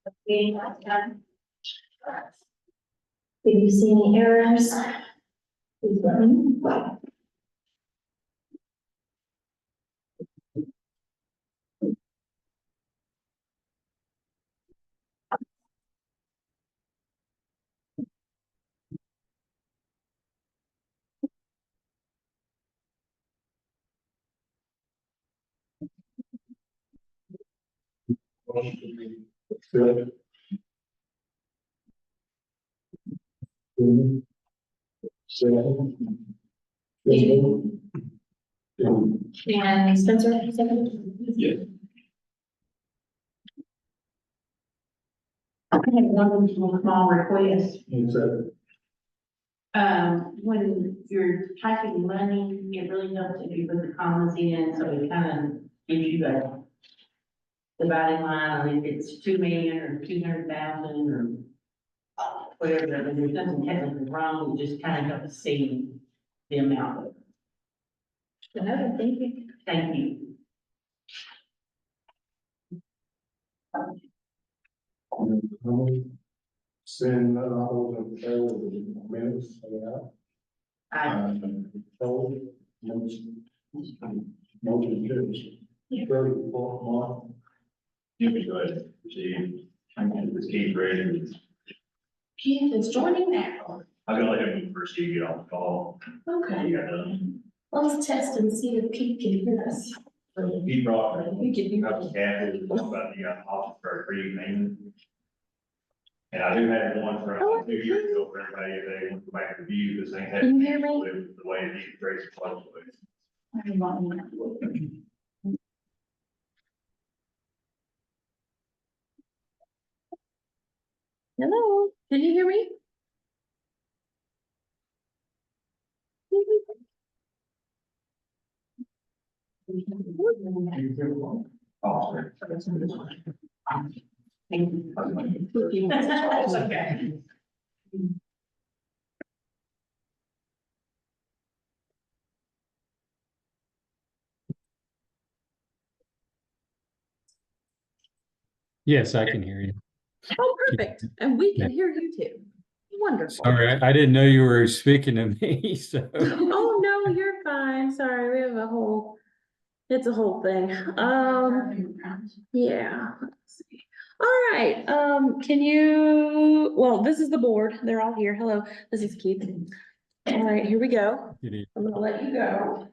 Did you see any errors? Please let me know. Good. And Spencer, second? Yeah. I have one small request. When you're typing money, it really helps if you put the commas in, so it kind of gives you a dividing line, on if it's 2 million or 200,000 or whatever, but there's nothing technically wrong, it just kind of helps see the amount. Another, thank you. Thank you. Send all those in minutes, motion carries. 34th month. You can go ahead and proceed. This Keith Reagan. Keith is joining now. I'm gonna let him proceed, get on the call. Okay, You got done. let's test and see if Keith can hear us. He brought. We can hear About us. the office for a free payment. And I do have one from 2 years ago for everybody, if they want to go back and review this thing. Can you hear me? The way the interest rates fluctuate. Hello, can you hear me? It's okay. Yes, I can hear you. Oh, perfect. And we can hear you too. Wonderful. Sorry, I didn't know you were speaking to me, so. Oh, no, you're fine. Sorry, we have it's a whole thing. Yeah. Let's see. All right, this is the board. They're all here. Hello, this is Keith. All right, here we go. I'm gonna let you go.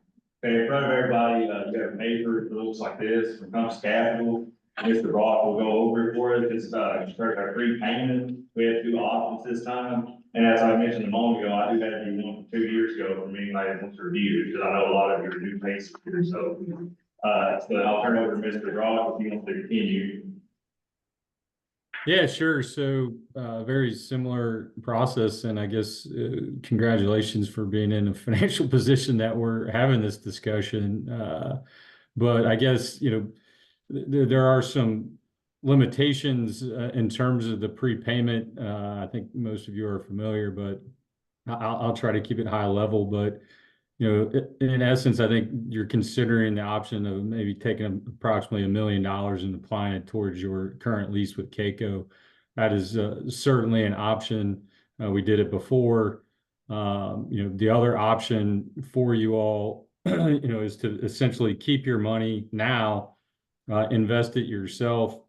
Okay, in front of everybody, you have a paper that looks like this from Compass Capital. Mr. Brock will go over it for us. It's, our free payment. We have 2 options this time. And as I mentioned a moment ago, I do have you one from 2 years ago from anybody that wants to review, because I know a lot of your new faces here, so. So I'll turn it over to Mr. Brock if he wants to continue. Yeah, sure. So, very similar process, and I guess, congratulations for being in a financial position that we're having this discussion. But I guess, there are some limitations, in terms of the prepayment. I think most of you are familiar, but I'll try to keep it high level. But, in essence, I think you're considering the option of maybe taking approximately $1 million and applying it towards your current lease with Keiko. That is, certainly an option. We did it before. The other option for you all, is to essentially keep your money now, invest it yourself,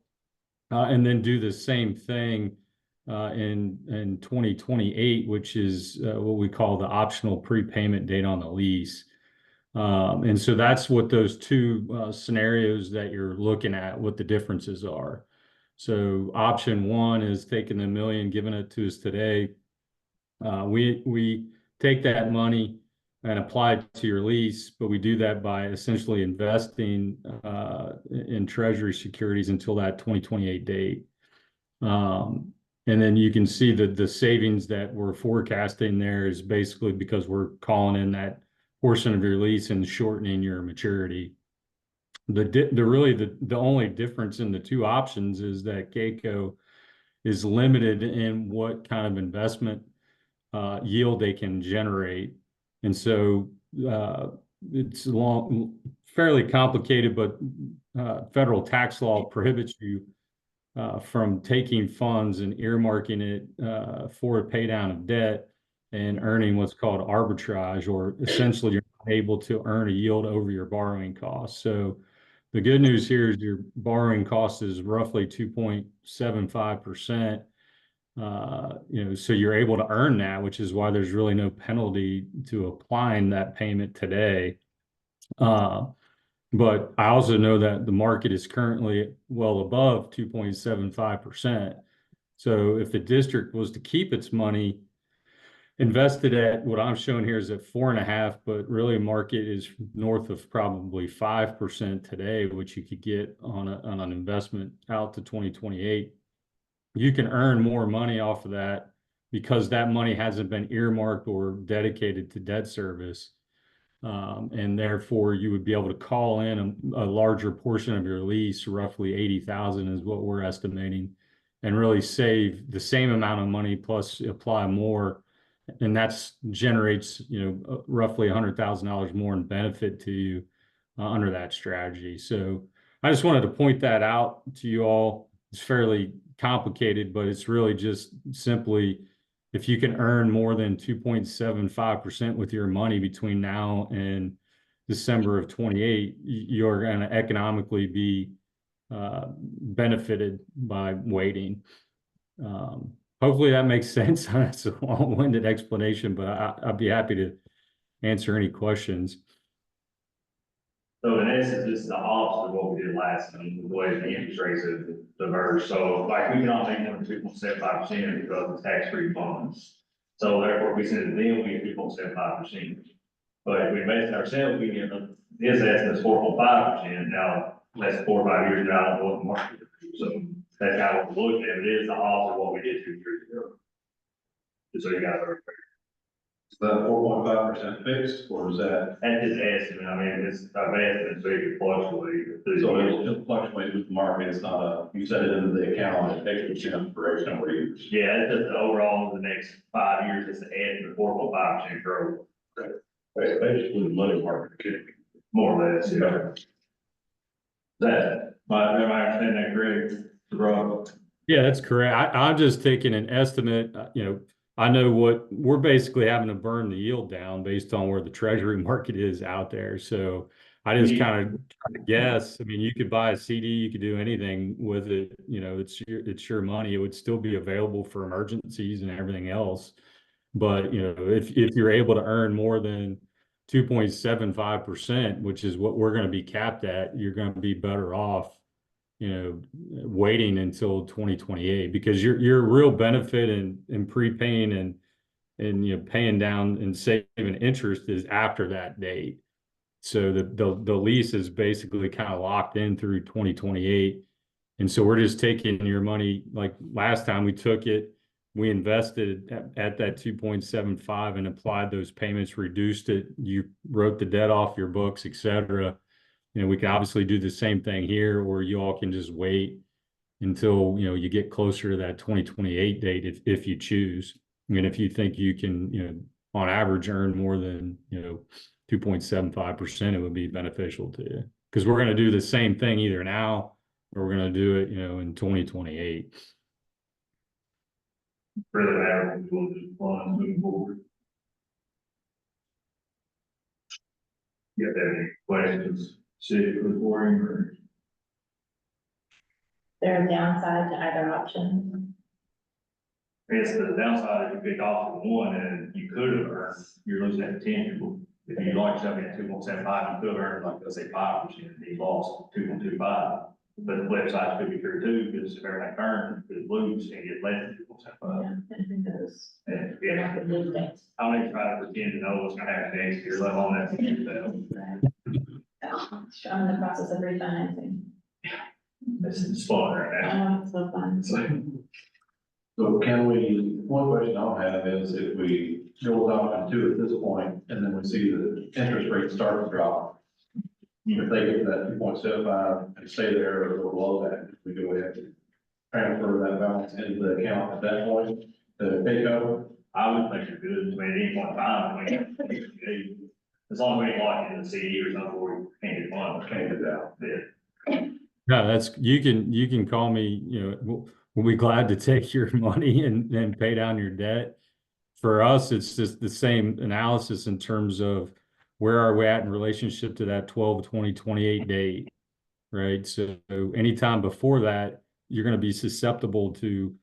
and then do the same thing in 2028, which is what we call the optional prepayment date on the lease. And so that's what those 2 scenarios that you're looking at, what the differences are. So option 1 is taking the $1 million, giving it to us today. We take that money and apply it to your lease, but we do that by essentially investing in treasury securities until that 2028 date. And then you can see that the savings that we're forecasting there is basically because we're calling in that portion of your lease and shortening your maturity. The only difference in the 2 options is that Keiko is limited in what kind of investment yield they can generate. And so it's fairly complicated, but federal tax law prohibits you from taking funds and earmarking it for a pay down of debt and earning what's called arbitrage, or essentially you're not able to earn a yield over your borrowing costs. So the good news here is your borrowing cost is roughly 2.75%. So you're able to earn that, which is why there's really no penalty to applying that payment today. But I also know that the market is currently well above 2.75%. So if the district was to keep its money invested at what I'm showing here is at 4.5%, but really market is north of probably 5% today, which you could get on an investment out to 2028. You can earn more money off of that because that money hasn't been earmarked or dedicated to debt service. And therefore you would be able to call in a larger portion of your lease, roughly 80,000 is what we're estimating, and really save the same amount of money plus apply more. And that's generates, roughly $100,000 more in benefit to you under that strategy. So I just wanted to point that out to you all. It's fairly complicated, but it's really just simply, if you can earn more than 2.75% with your money between now and December of 28, you're going to economically be benefited by waiting. Hopefully that makes sense. That's a long-winded explanation, but I'd be happy to answer any questions. So in essence, this is the opposite of what we did last time, the way the interest rates have diverged. So like we can all make them 2.75% because of tax-free funds. So therefore, if we send it to them, we get 2.75%. But if we invest in ourselves, we get his estimate is 4.5%. Now, that's 4 or 5 years out of what the market is. So that's how we're looking at it. It is the opposite of what we did 2 years ago. Just so you guys are aware. Is that 4.5% fixed, or is that? That's his estimate. I mean, it's a estimate, so it can fluctuate. So it'll fluctuate with the market, it's not you set it into the account, and it takes % for X number of years. Yeah, it's just overall over the next 5 years, it's the estimate 4.5% growth. Basically, the money market, More or less, yeah. Am I understanding that correct, Rob? Yeah, that's correct. I'm just taking an estimate. I know what we're basically having to burn the yield down based on where the treasury market is out there. So I just kind of try to guess. I mean, you could buy a CD, you could do anything with it. It's your money. It would still be available for emergencies and everything else. But if you're able to earn more than 2.75%, which is what we're going to be capped at, you're going to be better off waiting until 2028, because your real benefit in prepaying and paying down and saving interest is after that date. So the lease is basically kind of locked in through 2028. And so we're just taking your money, like last time we took it, we invested at that 2.75 and applied those payments, reduced it, you wrote the debt off your books, et cetera. We can obviously do the same thing here, or you all can just wait until, you get closer to that 2028 date if you choose. I mean, if you think you can, on average earn more than, 2.75%, it would be beneficial to you. Because we're going to do the same thing either now or we're going to do it, in 2028. Really matter if we'll just fund moving forward. You have any questions? Specifically for him, or? There a downside to either option? I guess the downside, if you pick off the one and you could have earned, you're losing that potential. If you like something at 2.75, you could have earned, like, let's say 5%, you lost 2.25. But the flip side could be true too, because if everything earned, you could lose and get less than 2.75. Yeah, I think those. And They're not gonna lose that. I don't even try to pretend to know what's gonna happen next year, let alone that future. I'm in the process of refinancing. This is fun right now. It's so fun. So can one question I'll have is, if we go off into at this point, and then we see the interest rate start to drop, if they get to that 2.75 and stay there or go below that, we go ahead and transfer that balance into the account at that point to take over. I would think you're good, I mean, at any point in time, I mean, as long as we ain't locked in the CD or something, where we can't get fun. Can't get out. Yeah. No, you can call me, we'll be glad to take your money and pay down your debt. For us, it's just the same analysis in terms of where are we at in relationship to that 12, 20, 28 date, right? So anytime before that, you're going to be susceptible to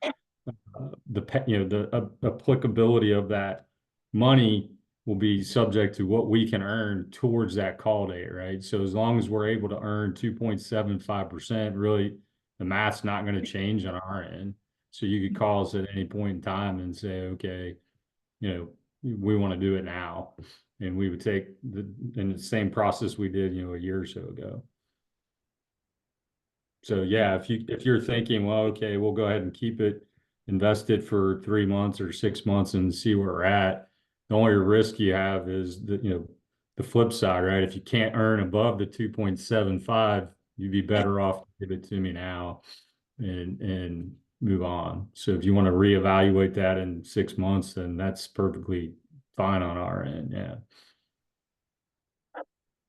the applicability of that money will be subject to what we can earn towards that call date, right? So as long as we're able to earn 2.75%, really the math's not going to change on our end. So you could call us at any point in time and say, okay, we want to do it now. And we would take in the same process we did, a year or so ago. So yeah, if you're thinking, well, okay, we'll go ahead and keep it invested for 3 months or 6 months and see where we're at. The only risk you have is the flip side, right? If you can't earn above the 2.75, you'd be better off to give it to me now and move on. So if you want to reevaluate that in 6 months, then that's perfectly fine on our end. Yeah.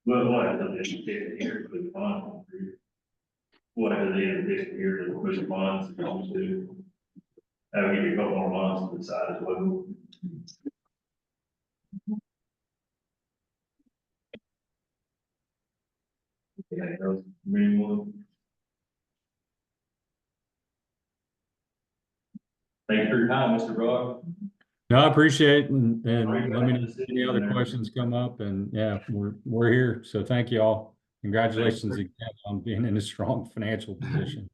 Well, what, the education here for the fund? What are the education here to push funds and comes to? Have give you a couple more months to decide as well. Okay, those minimum. Thank you for your time, Mr. Brock. No, I appreciate it, and Sorry, let me know guys. if any other questions come up, and yeah, we're here. So thank you all. Congratulations again on being in a strong financial position.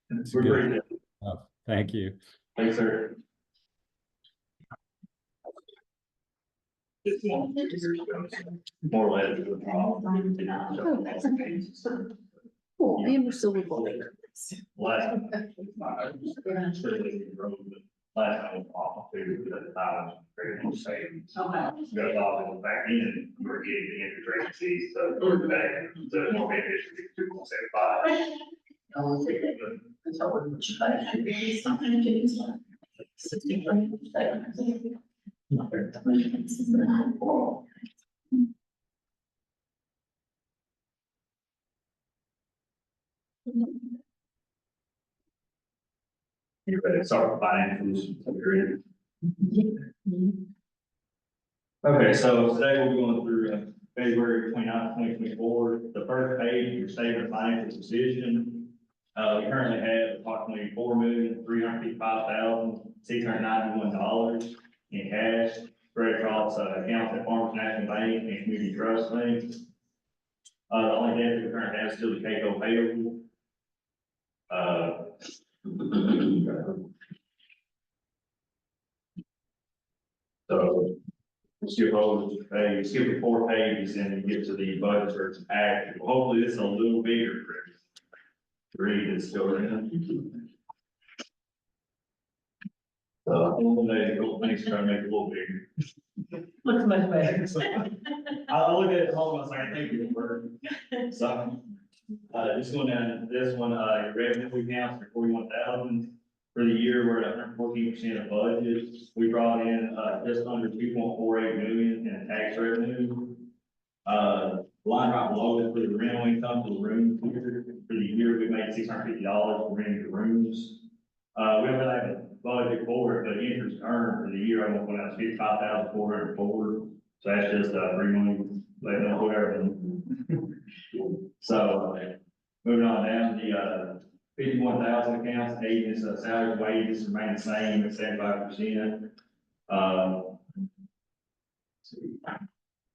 It's We're good great. stuff. Thank you. Thanks, sir. More or less. Cool, and we're still recording. Last time was awful too, because I was very much savings. Okay. Got off in the back end, we're getting the interest rate fees, so we're back, the beneficiary 2.75. You're ready to start financials. Okay, so today we'll be going through February 29th, 2024. The first page, your statement of financial position. We currently have approximately $4,355,691 in cash spread across accounts at Farmers National Bank and Community Trust Bank. The only debt we currently have is still the Keiko payable. So skip over the page, skip the 4 pages and you get to the budget for its action. Hopefully this is a little bigger. Read is still in. So eliminate a couple things, try to make it a little bigger. Looks much better. I look at it at home, I was like, I think it's working. So, just going down to this one, your revenue accounts are 41,000. For the year, we're at 114% of budget. We brought in, just under 2.48 million in tax revenue. Line right below it for the rental income for the rooms here. For the year, we made $650 for renting the rooms. We don't really have a budget for it, but interest earned for the year, I'm going to put out 55,404. So that's just, 3 million, let them know whoever. So, moving on down, the, 51,000 accounts, agents, salaries, wages remain the same at 75%.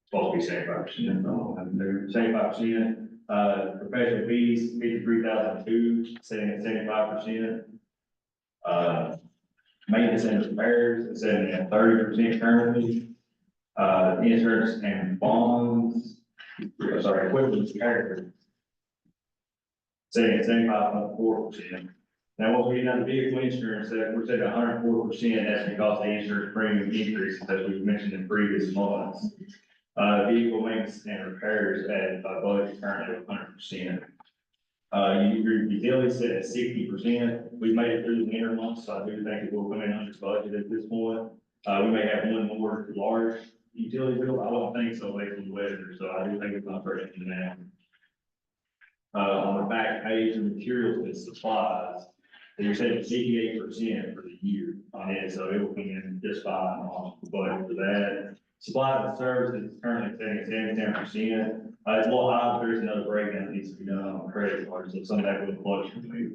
Supposed to be 75%, no, 75%. Professional fees, 53,002, sitting at 75%. Maintenance and repairs, is sitting at 30% currently. Insurance and bonds, equipment repair, sitting at 75.4%. Now, what we done vehicle insurance, we're sitting at 104%, that's because the insurance premium increases, as we've mentioned in previous months. Vehicle maintenance and repairs at budget currently at 100%. Your utilities sit at 60%. We made it through the winter months, so I do think it will come in under budget at this point. We may have one more large utility bill. I don't think so based on the weather, so I do think it's not first in now. On the back page, of materials and supplies, you're saying 88% for the year on it, so it will come in just fine on the budget for that. Supplies and services is currently setting 10%. It's a little high, but there's another breakdown that needs to be done on credit cards, so some of that will fluctuate.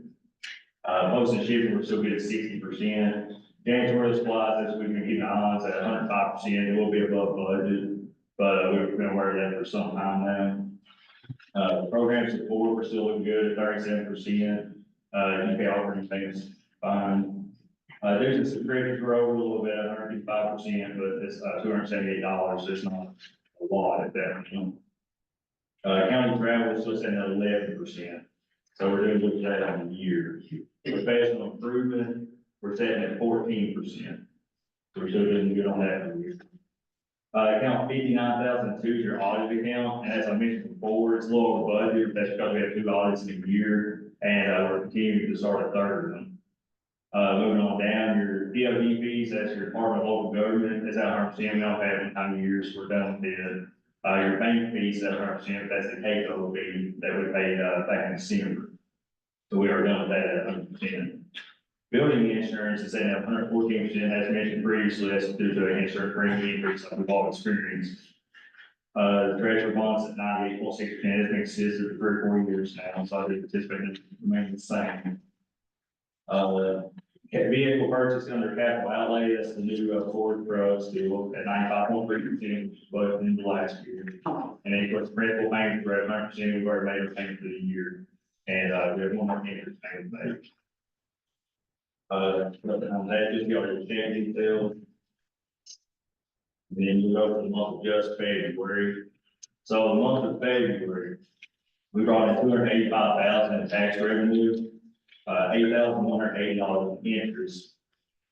Postage shipping, we're still good at 60%. Janitorial supplies, as we've been keeping on, at 105%, it will be above budget, but we've been aware of that for some time now. Program support, we're still looking good at 37%. You pay operating payments fine. There's a subscription for over a little bit, 155%, but it's $278, so it's not a lot at that point. County travel is still sitting at 11%, so we're doing good with that on the year. Professional improvement, we're setting at 14%. So we're still doing good on that for the year. Account 59,002 is your audit account, and as I mentioned before, it's a little over budget. That's because we have 2 audits in a year, and we're continuing to start a third of them. Moving on down, your DOD fees, that's your Department of Local Government, that's at 100%. We don't have it in time of years, we're done with it. Your bank fees at 100%, that's the CACO fee that we paid back in December. So we are done with that at 100%. Building insurance is at 114%, as mentioned previously, that's due to an insurance premium increase like we've all experienced. The treasurer bonds at 98.6%, it's been consistent for 3 or 4 years now, so I do anticipate it to remain the same. Vehicle purchase under capital outlay, that's the new Ford Pro still at 95.3%, but in the last year. And then of course, principal payments are at 100%, we've already made our payment for the year, and we have one more interest payment to make. Nothing on that, just your check details. And then you go for the month of just February. So the month of February, we brought in $285,000 in tax revenue, $8,180 in interest.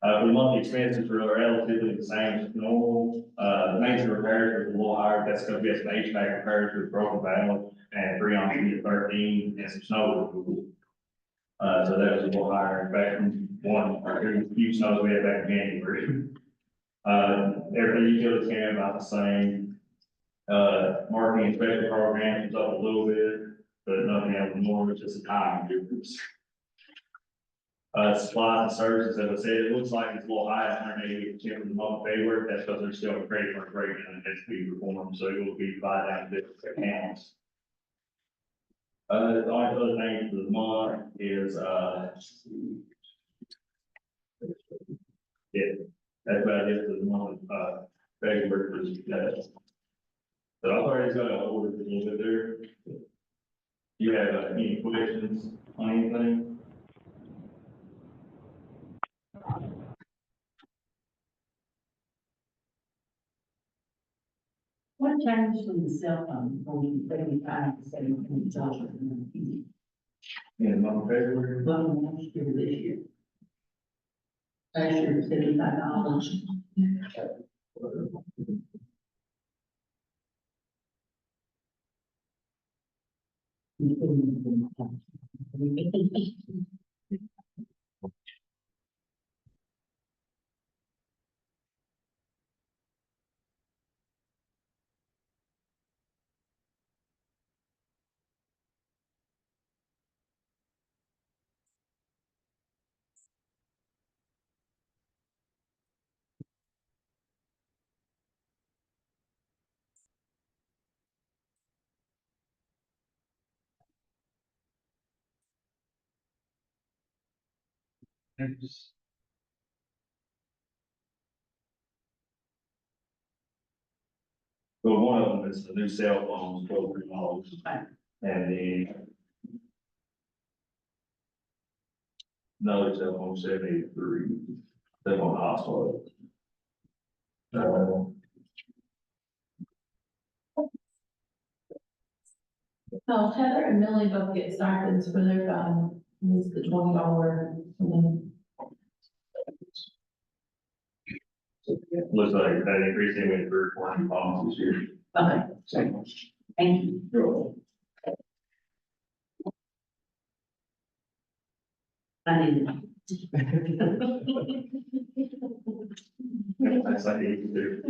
For the monthly expenses were relatively the same as normal. Maintenance repairs was a little higher, that's because we had some HVAC repairs with broken valve and 3 on 13 and some snow removal. So that was a little higher, in fact, from one or 2 few snows we had back in January. Everything utilities came in about the same. Marketing and special programs was up a little bit, but nothing out of the norm, it's just a timing difference. Supplies and services, as I said, it looks like it's a little high at 188% for the month of February. That's because there's still a credit card breakdown that has to be performed, so it will be divided down to different accounts. The only other thing for the month is, yeah, that's about it for the month of February. So I've already got an order a little bit there. Do you have any questions on anything? What changed from the cell phone when you 75 to $700? In the month of February? Well, last year, this year. Last year, $75. So one of them is the new cell phones, $12. Right. And the another cell phone, 783, cell phone hospital. So Heather and Millie both get stipends for their, it's the $20. Looks like that increase in with 3 phones this year. Okay, so, thank you. I need That's like 82. it.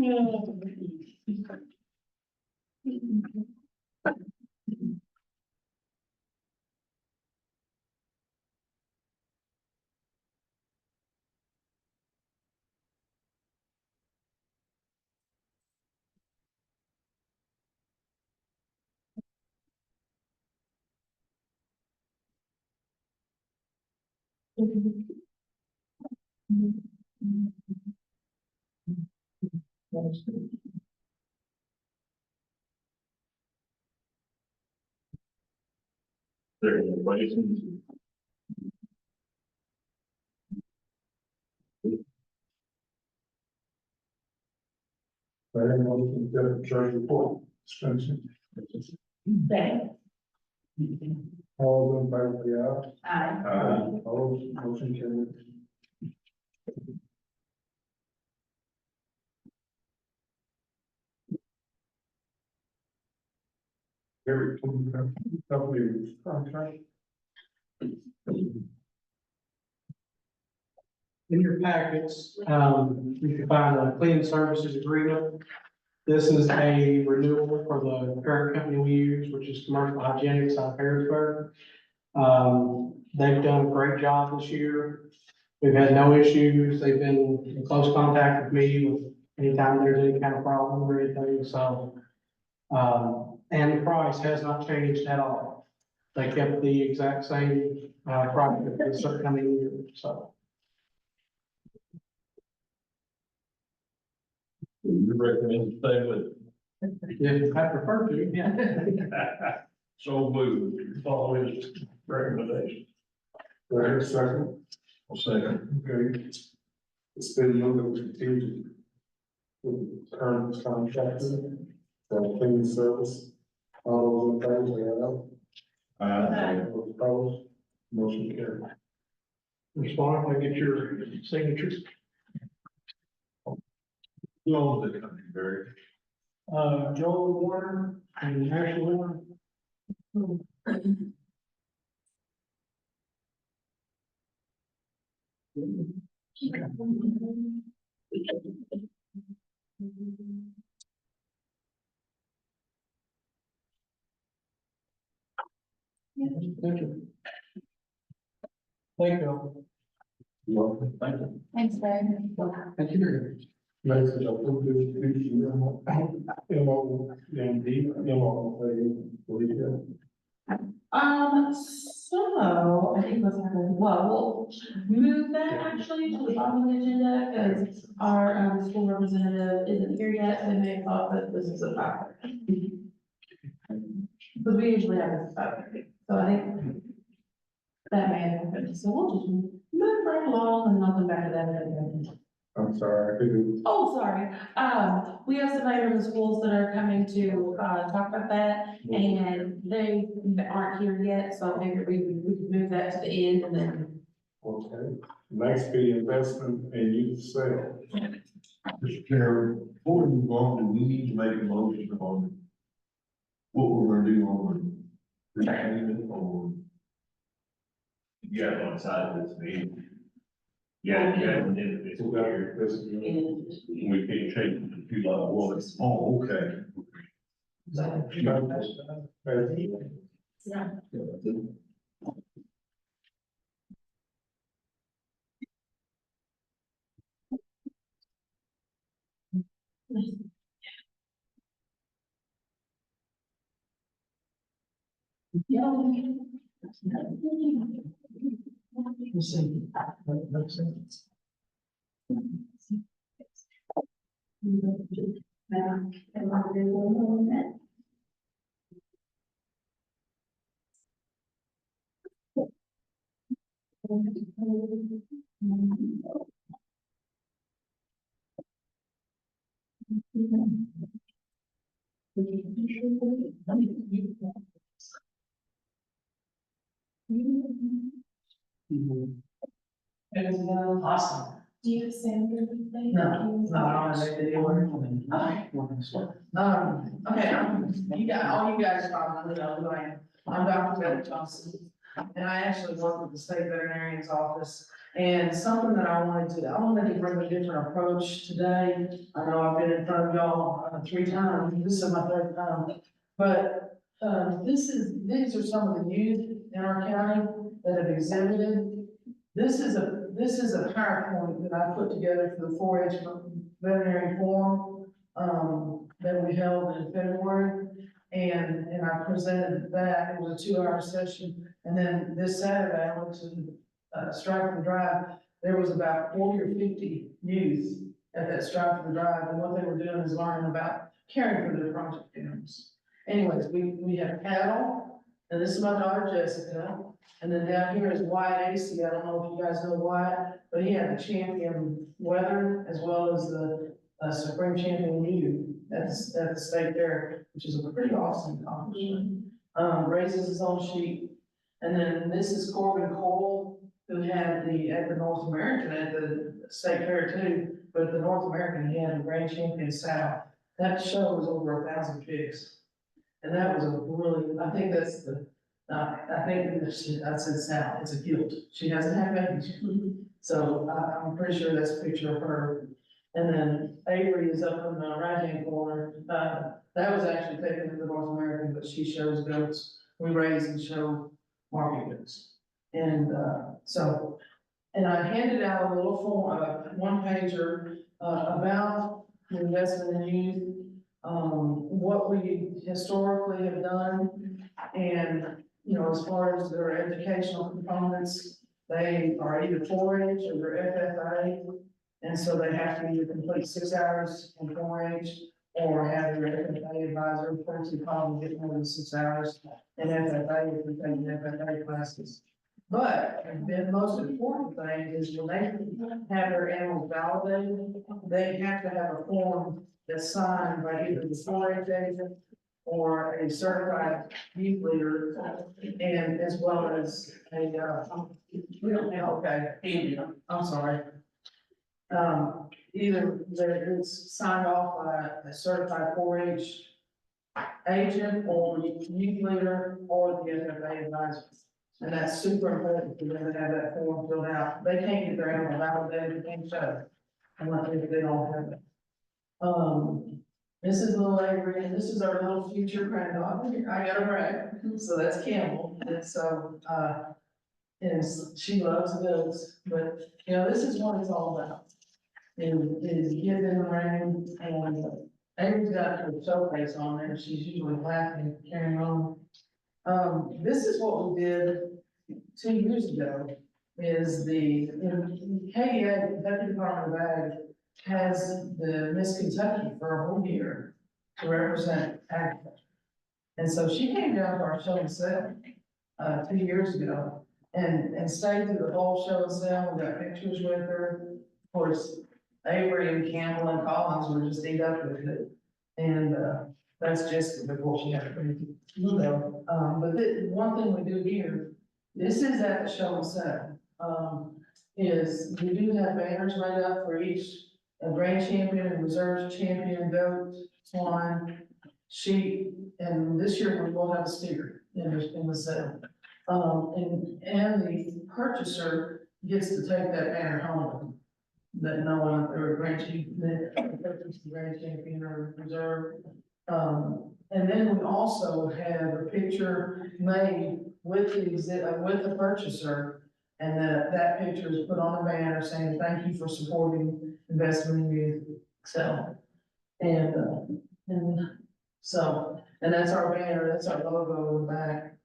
There are any questions? Church report. Thanks. All in favor, say Aye. aye. Opposed, motion carries. Very company contract. In your packets, you can find a cleaning services agreement. This is a renewal for the current company we use, which is Commercial Hygienics out of Harrisburg. They've done a great job this year. We've had no issues. They've been in close contact with me with anytime there's any kind of problem or anything, so. And the price has not changed at all. They kept the exact same, price for this upcoming year, so. You recommend stay with If I prefer to, yeah. So moved, follow his recommendation. Right, second. I'll second. Okay. It's been moved and continued. With the current contractor, for cleaning service. All those in favor, say aye. Those opposed, motion carried. Respond if I get your signatures. Who owns the company, Barry? Joel Warner and Ashley Warner. Thank you. Thank you. Welcome, thank you. Thanks, Greg. Thank you very much. Next is approve this, So I think what's happening, well, we'll move that actually to the bottom of the agenda because our, school representative isn't here yet, so they may have thought that this is a fact. Because we usually have this about, so I think that may have happened, so we'll just move right along and I'll come back to that again. I'm sorry, I couldn't. Oh, sorry. We have somebody from the schools that are coming to, talk about that, and they aren't here yet, so maybe we could move that to the end and then. Okay, next be investment and youth sale. Mr. Chairman, before we move on, do we need to make a motion on what we're gonna do on the repayment or? You guys on the side of this meeting? Yeah, it's weird. We can't change it to like, well, it's, oh, okay. Awesome. Do you send everything? No, I make the deal. Okay, all you guys probably know who I am. I'm Dr. Betty Thompson, and I actually work with the state veterinarian's office. And something that I wanted to bring a different approach today. I know I've been in front of y'all 3 times, this is my 3rd time. But, these are some of the youth in our county that have exhibited. This is a PowerPoint that I put together for the 4-H veterinary forum, that we held in February. And I presented that, it was a 2-hour session, and then this Saturday I went to Stratford Drive, there was about 40 or 50 youth at that Stratford Drive, and what they were doing is learning about caring for their project families. Anyways, we have cattle, and this is my daughter Jessica, and then down here is Wyatt AC. I don't know if you guys know Wyatt, but he had the champion weather as well as the supreme champion you at the state fair, which is a pretty awesome accomplishment. Raises his own sheep. And then this is Corbin Cole, who had at the North American at the state fair too, but at the North American, he had the grand champion sow. That show was over 1,000 pigs. And that was a really, I think that's I think that I said sow, it's a gilt. She doesn't have babies. So I'm pretty sure that's a picture of her. And then Avery is up in the right-hand corner. That was actually taken to the North American, but she shows goats. We raise and show market goats. And and I handed out a little form, one pager, about the investment in youth, what we historically have done. And, you know, as far as their educational components, they are either 4-H or they're FFA. And so they have to either complete 6 hours in 4-H or have their FFA advisor, of course, you probably get more than 6 hours in FFA if you're taking FFA classes. But the most important thing is when they have their animals validated, they have to have a form that's signed by either the 4-H agent or a certified youth leader, and as well as I'm sorry. Either it's signed off by a certified 4-H agent or youth leader or the FFA advisor. And that's super important for them to have that form filled out. They can't get their animal validated, they can't show it unless they don't have it. This is little Avery, and this is our little future granddaughter. I got a brag, so that's Campbell. And so, she loves goats, but you know, this is what it's all about. Is getting in the ring, and Avery's got her showcase on there. She's usually laughing, carrying on. This is what we did 2 years ago, is KDA, Kentucky Department of Ag, has the Miss Kentucky for a whole year to represent agriculture. And so she came down to our show and sell, 2 years ago, and stayed through the whole show and sell. We got pictures with her. Of course, Avery and Campbell and Collins were just eat up with it. And, that's just before she had to but one thing we do here, this is at the show and sell, is we do have banners made up for each a grand champion and reserve champion, goat, swine, sheep, and this year we will have a steer in the sale. And the purchaser gets to take that banner home, that no one, or grand champion, grand champion or reserve. And then we also have a picture made with the purchaser, and that picture is put on a banner saying, thank you for supporting investment in youth, so. And that's our banner, that's our logo in the back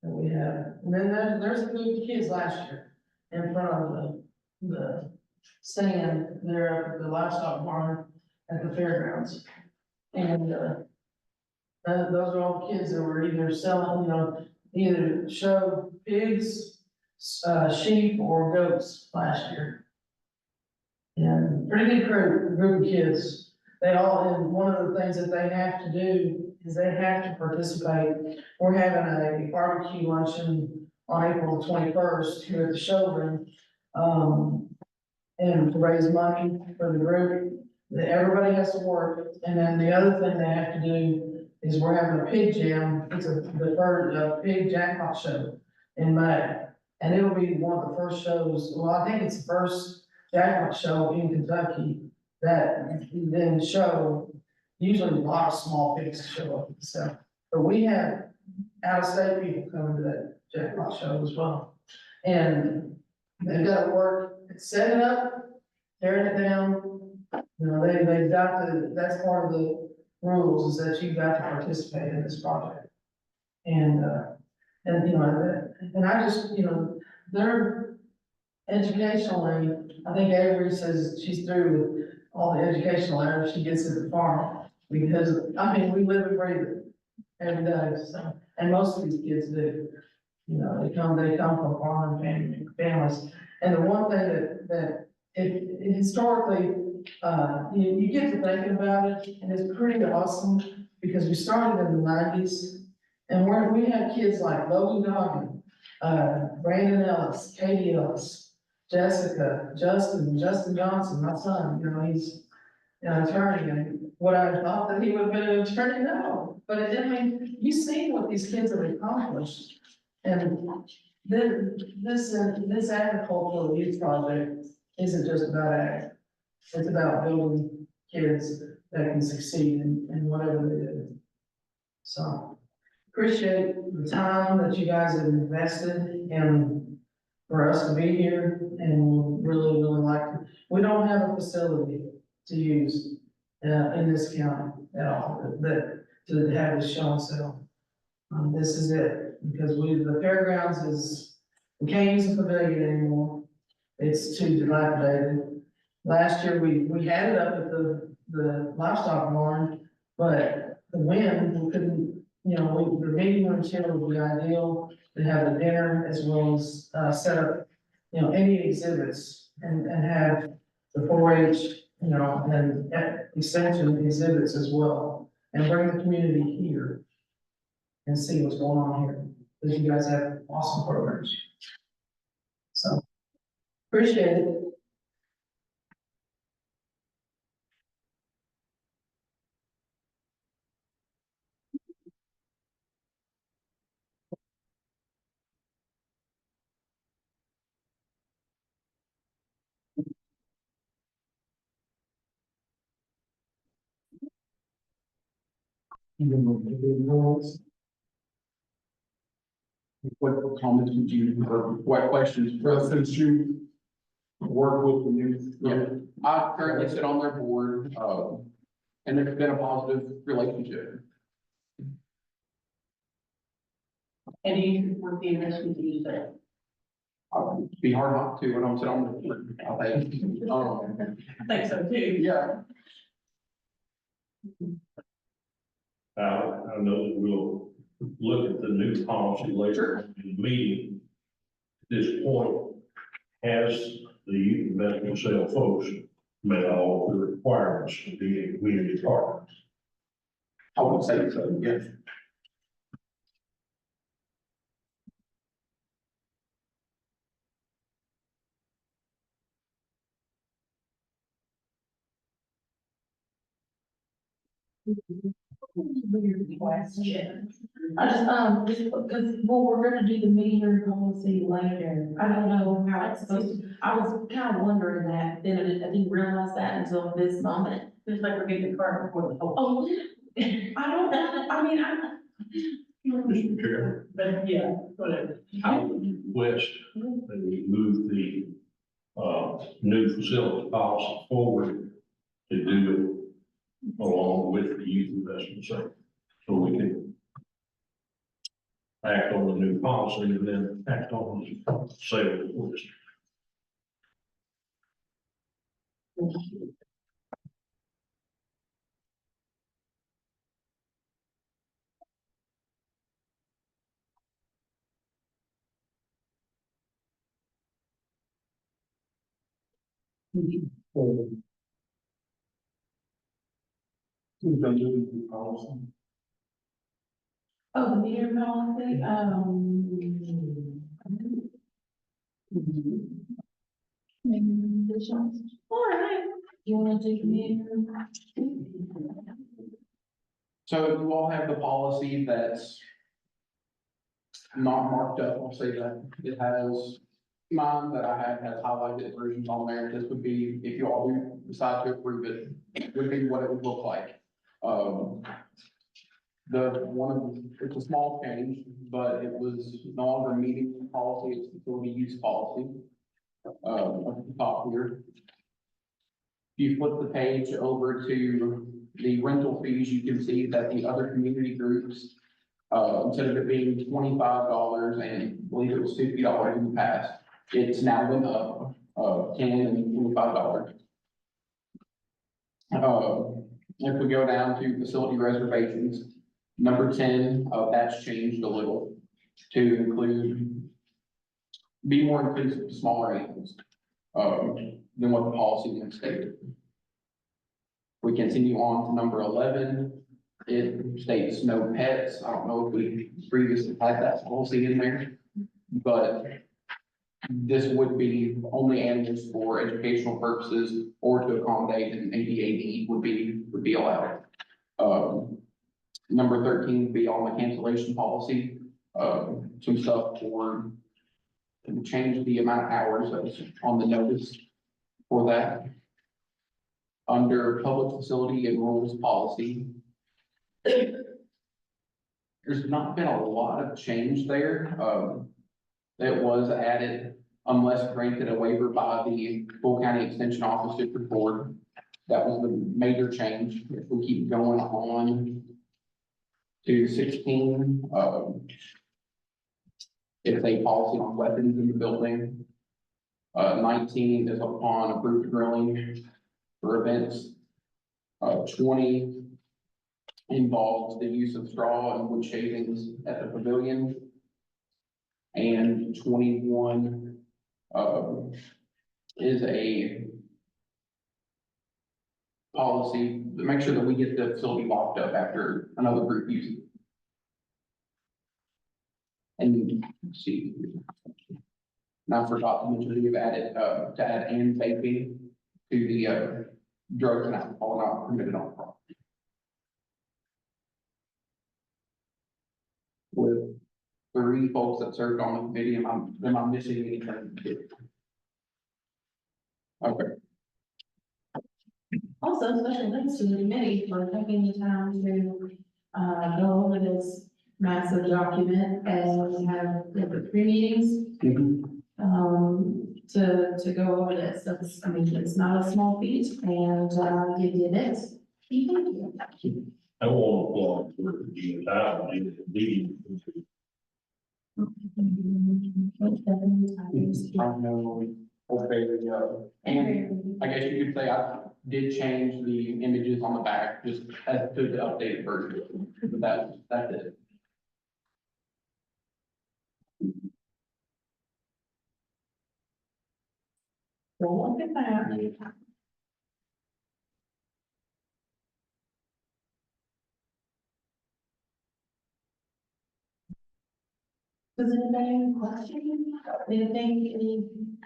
that we have. And then there's a group of kids last year in front of the stand there at the livestock barn at the fairgrounds. And, those are all the kids that were either selling, you know, either showed pigs, sheep or goats last year. And pretty good group of kids. And one of the things that they have to do is they have to participate. We're having a barbecue luncheon on April 21st here at the showroom. And to raise money for the group, everybody has to work. And then the other thing they have to do is we're having a pig jam. It's the pig jackpot show in May. And it'll be one of the first shows, well, I think it's the first jackpot show in Kentucky that then show, usually a lot of small pigs show up and stuff. But we have out-of-state people coming to that jackpot show as well. And they've got to work, setting it up, tearing it down. You know, they've got to, that's part of the rules, is that you've got to participate in this project. And you know, and I just, you know, they're educationally, I think Avery says she's through with all the educational hours she gets at the farm. Because, I mean, we live and breathe it every day, so, and most of these kids do. You know, they come from farming families. And the one thing that historically, you get to thinking about it, and it's pretty awesome, because we started in the nineties, and we had kids like Logan Goggin, Brandon Ellis, Katie Ellis, Jessica, Justin Johnson, my son, you know, he's an attorney, and what I thought that he would have been an attorney, no, but it didn't mean, you see what these kids have accomplished. And then this agricultural youth project isn't just about ag. It's about building kids that can succeed in whatever they do. So appreciate the time that you guys have invested in for us to be here, and really like, we don't have a facility to use in this county at all, that to have this show and sell. This is it, because the fairgrounds we can't use the pavilion anymore. It's too dilapidated. Last year, we had it up at the livestock barn, but the wind, we couldn't, you know, the meeting room chair would be ideal to have a dinner as well as, set up, you know, any exhibits and have the 4-H, you know, and extension exhibits as well, and bring the community here and see what's going on here, because you guys have awesome programs. So, appreciate it. What comments would you, or what questions? Well, since you work with the youth. Yeah, I currently sit on their board, and there's been a positive relationship. And do you support the investment you said? It'd be hard not to when I'm sitting on the board, I think. I think so too. Yeah, I know that we'll look at the new policy later in the meeting. At this point, has the youth investment sale folks met all the requirements to be a community partner? I would say so, yes. Weird question. I just, because, well, we're gonna do the meter policy later. I don't know how it's supposed to, I was kind of wondering that, then I didn't realize that until this moment. Just like we're getting the cart before the horse. Oh, I don't know, I mean, Mr. Chairman, But yeah, whatever. I would request that we move the, new facility policy forward to do it along with the youth investment center. So we can act on the new policy and then act on the sale orders. Who's gonna do the policy? oh, the meter policy, all right, you wanna do meter? So you all have the policy that's not marked up, I'll say that. It has mine that I have has highlighted versions on there. This would be, if you all do decide to approve it, would be what it would look like. It's a small change, but it was no longer meeting policy, it's facility use policy. At the top here. If you flip the page over to the rental fees, you can see that the other community groups Instead of it being $25 and I believe it was $50 in the past, it's now been up, $10 and $25. If we go down to facility reservations, number 10, that's changed a little to include, be more inclusive to smaller animals, than what the policy has stated. We continue on to number 11. It states no pets. I don't know if we previously had that policy in there, but this would be only animals for educational purposes or to accommodate an ADA need would be allowed. Number 13 would be on the cancellation policy, some stuff for to change the amount of hours that was on the notice for that. Under public facility and rules policy, there's not been a lot of change there. That was added unless granted a waiver by the full county extension office district board. That was the major change. If we keep going on to 16, it's a policy on weapons in the building. 19 is upon approved grilling for events. 20 involves the use of straw and wood shavings at the pavilion. And 21 is a policy to make sure that we get the facility locked up after another group uses it. And let's see. And I forgot to mention, we've added, to add and vaping to the, drugs and alcohol not permitted on property. With 3 folks that served on the committee, am I missing anything? Okay, Also, special thanks to the committee for taking the time to, go over this massive document and we have 3 meetings, to go over this. So it's, I mean, it's not a small feat and, you did it. Thank you. I want to applaud for the entire meeting. I know, okay, and I guess you could say I did change the images on the back, just as to the updated version, but that's it. Don't look at that. Does anybody have any questions? Anything, anything?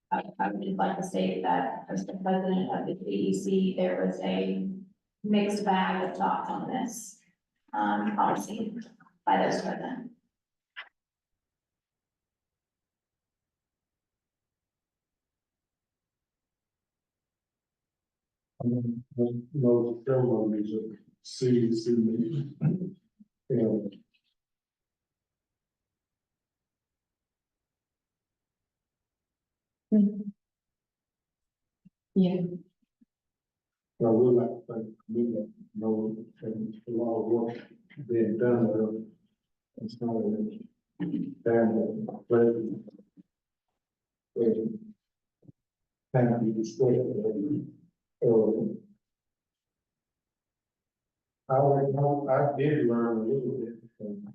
I would just like to state that as the president of the AEC, there was a mixed bag of thoughts on this policy by those present. Those ceremonies of CDC meetings. And Yeah. I would like to thank the committee, and a lot of work being done there. It's not a family, pleasure. Thank you, discussion. I did learn a little bit from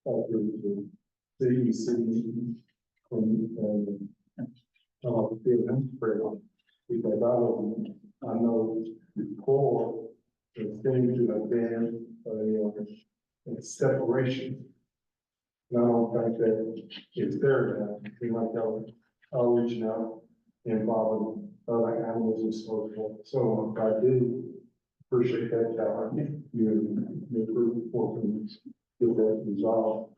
the CDC meeting from, Phil Hemsworth, because I know before, there seemed to have been a separation. And I don't think that it's there now, you know, I'll reach out, involving other animals and so forth. So I do appreciate that, you approve for things, get that resolved.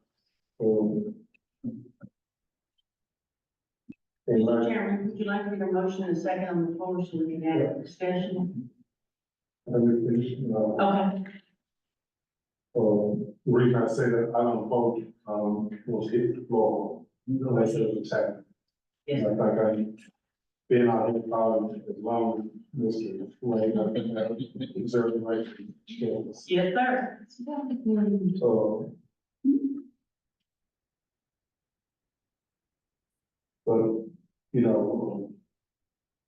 Mr. Chairman, would you like to make a motion and a second on the floor so we can have a discussion? Okay. The reason I say that, I don't vote, we'll skip the floor. Unless it's second. Yes. I think I've been on here probably as long as Mr. Wade, I think I deserve the right to skills. Yes, sir. So. But, you know,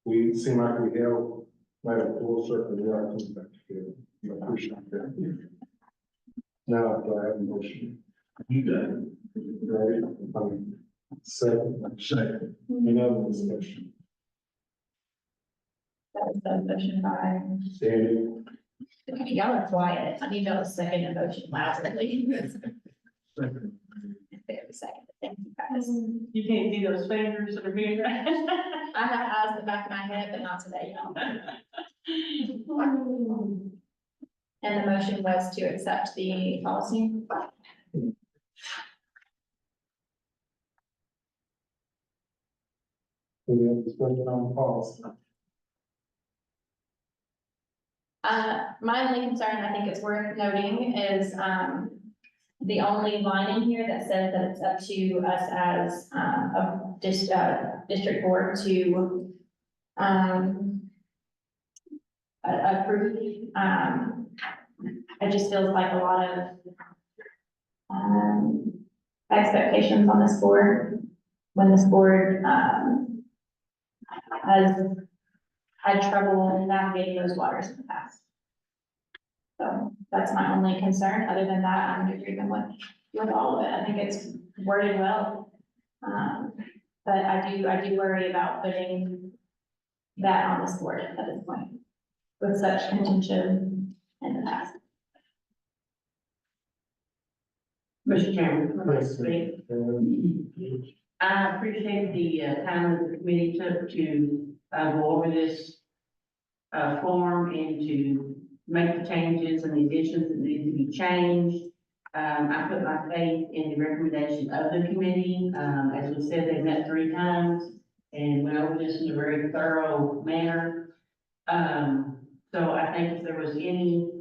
we seem like we have made a full circle, we are coming back together. I appreciate that. Now, do I have a motion? You got it. Right, second, any other discussion? That was the motion by, Sandy, y'all are quiet. I need y'all to second the motion loudly. Very second. Thank you, guys. You can't see those fingers that are being. I have eyes in the back of my head, but not today, y'all. And the motion was to accept the policy. we have discussion on the policy. My only concern, I think it's worth noting, is, the only line in here that says that it's up to us as, district board to, approve. It just feels like a lot of, expectations on this board, when this board, has had trouble navigating those waters in the past. So that's my only concern. Other than that, I'm in agreement with all of it. I think it's worded well. But I do worry about putting that on this board at this point with such contention in the past. Mr. Chairman. Yes, I appreciate the time that the committee took to go over this form and to make the changes and the additions that need to be changed. I put my faith in the recommendation of the committee. As we said, they met 3 times and went over this in a very thorough manner. So I think if there was any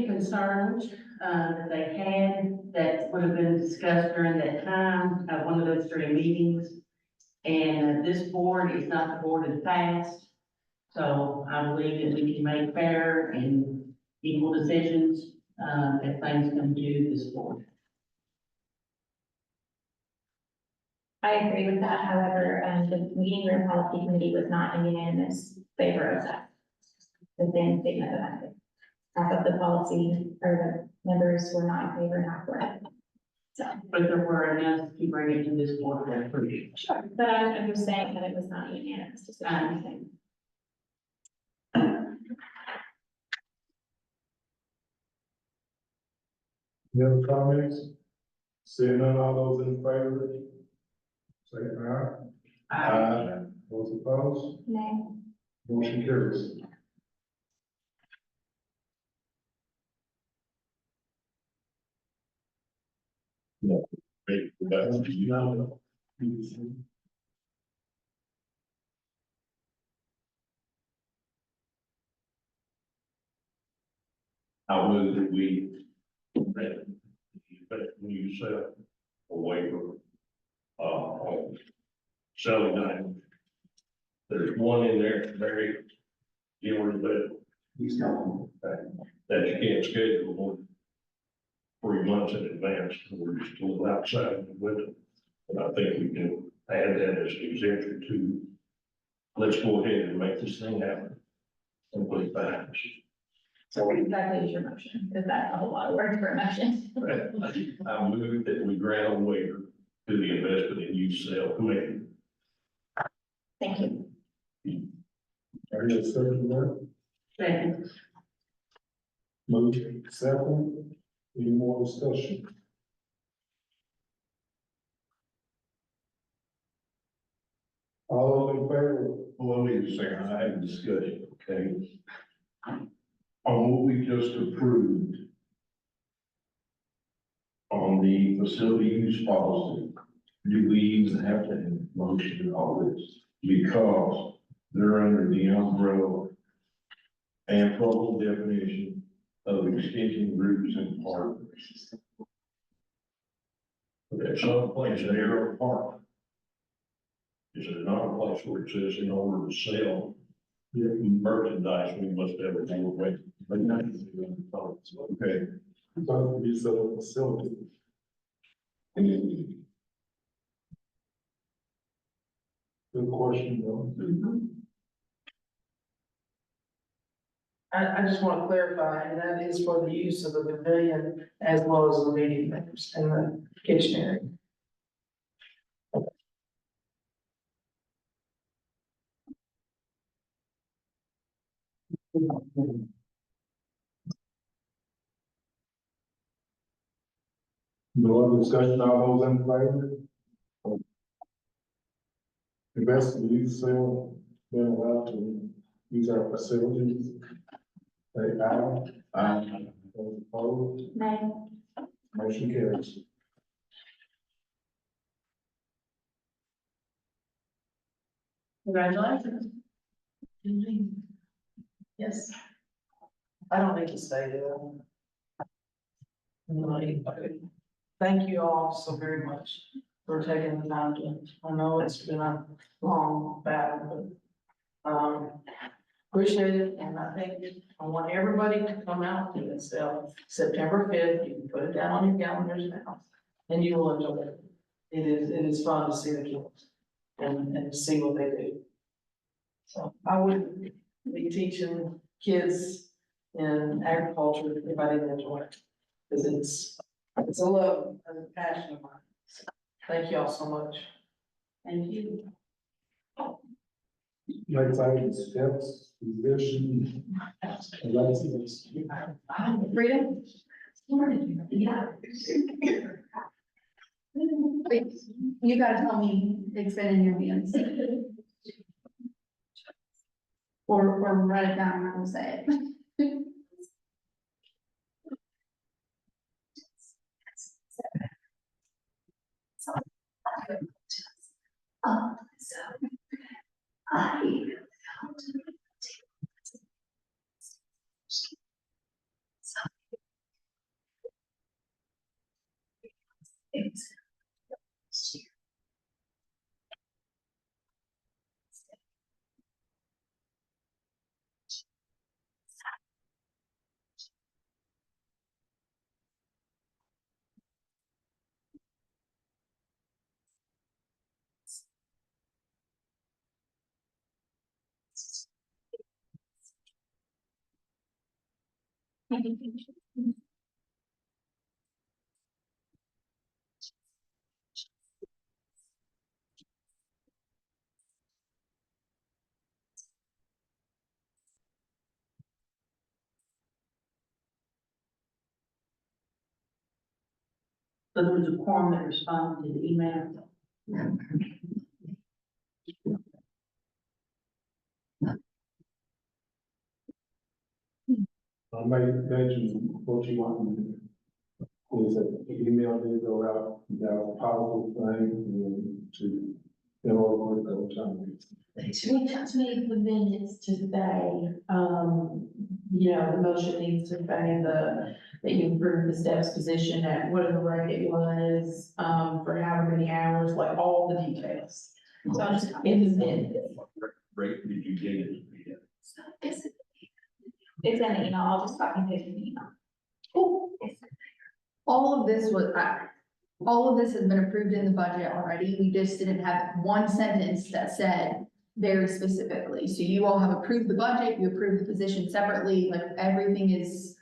concerns that they had that would have been discussed during that time, one of those 3 meetings. And this board is not the board of the past. So I believe that we can make fair and equal decisions if things come to this board. I agree with that. However, the meeting room policy committee was not in unanimous favor of that. The same statement that I did. Half of the policy or the members were not in favor, not for it. So, But there were enough to bring it to this board for approval. sure. But I'm just saying that it was not unanimous, just the same thing. Any other comments? Seeing none, all those in favor? Say aye. Those opposed? Nay. Motion carries. I move that we grant the new set a waiver, on selling items. There's one in there, very, that he's talking about, that you can't schedule more than 3 months in advance, we're just a little outside of the window. And I think we can add that as an exemption to, let's go ahead and make this thing happen. And put it back. So what exactly is your motion? Because that's a whole lot of work for a motion. I move that we grant a waiver to the investment and use sale committee. Thank you. Are you accepting that? Second. Move second. Any more discussion? All those in favor? Well, let me just say, I have a discussion, okay? On what we just approved on the facility use policy, do we even have to have a motion and all this? Because they're under the umbrella and full definition of extension groups and partners. There's some place in Arrow Park. Is there not a place where it says in order to sell merchandise, we must have a board rate? Okay. So we sell a facility. Good question, though. I just want to clarify, and that is for the use of the pavilion as well as the meeting rooms and the kitchen area. No other discussion, all those in favor? Investors, use sale, been allowed to use our facilities. Say aye. Aye. Those opposed, Nay. motion carries. Congratulations. Yes. I don't need to stay there. Thank you all so very much for taking the time to, I know it's been a long battle, but, appreciate it, and I think I want everybody to come out to this, September 5th, you can put it down on your calendars now, and you will enjoy it. It is fun to see the kids and to see what they do. So I would be teaching kids in agriculture if I didn't enjoy it, because it's a love and a passion of mine. Thank you all so much. Thank you. Next item, steps, position. Alexis. Freedom? Yeah. Wait, you gotta tell me it's been in your hands. Or write it down, I'm not gonna say it. So I So there was a quorum that responded to the email. I mention what you want me to do. Is that email did go out, you got a powerful thing and to, in order to go time. Reach out to me the minutes to say, you know, the motion needs to say that you approve the steps position at whatever rate it was, for however many hours, like all the details. So I'll just. In the minutes. What rate did you get it? It's an email, I'll just copy and paste an email. Cool. All of this was, all of this has been approved in the budget already, we just didn't have one sentence that said very specifically, so you all have approved the budget, you approved the position separately, like everything is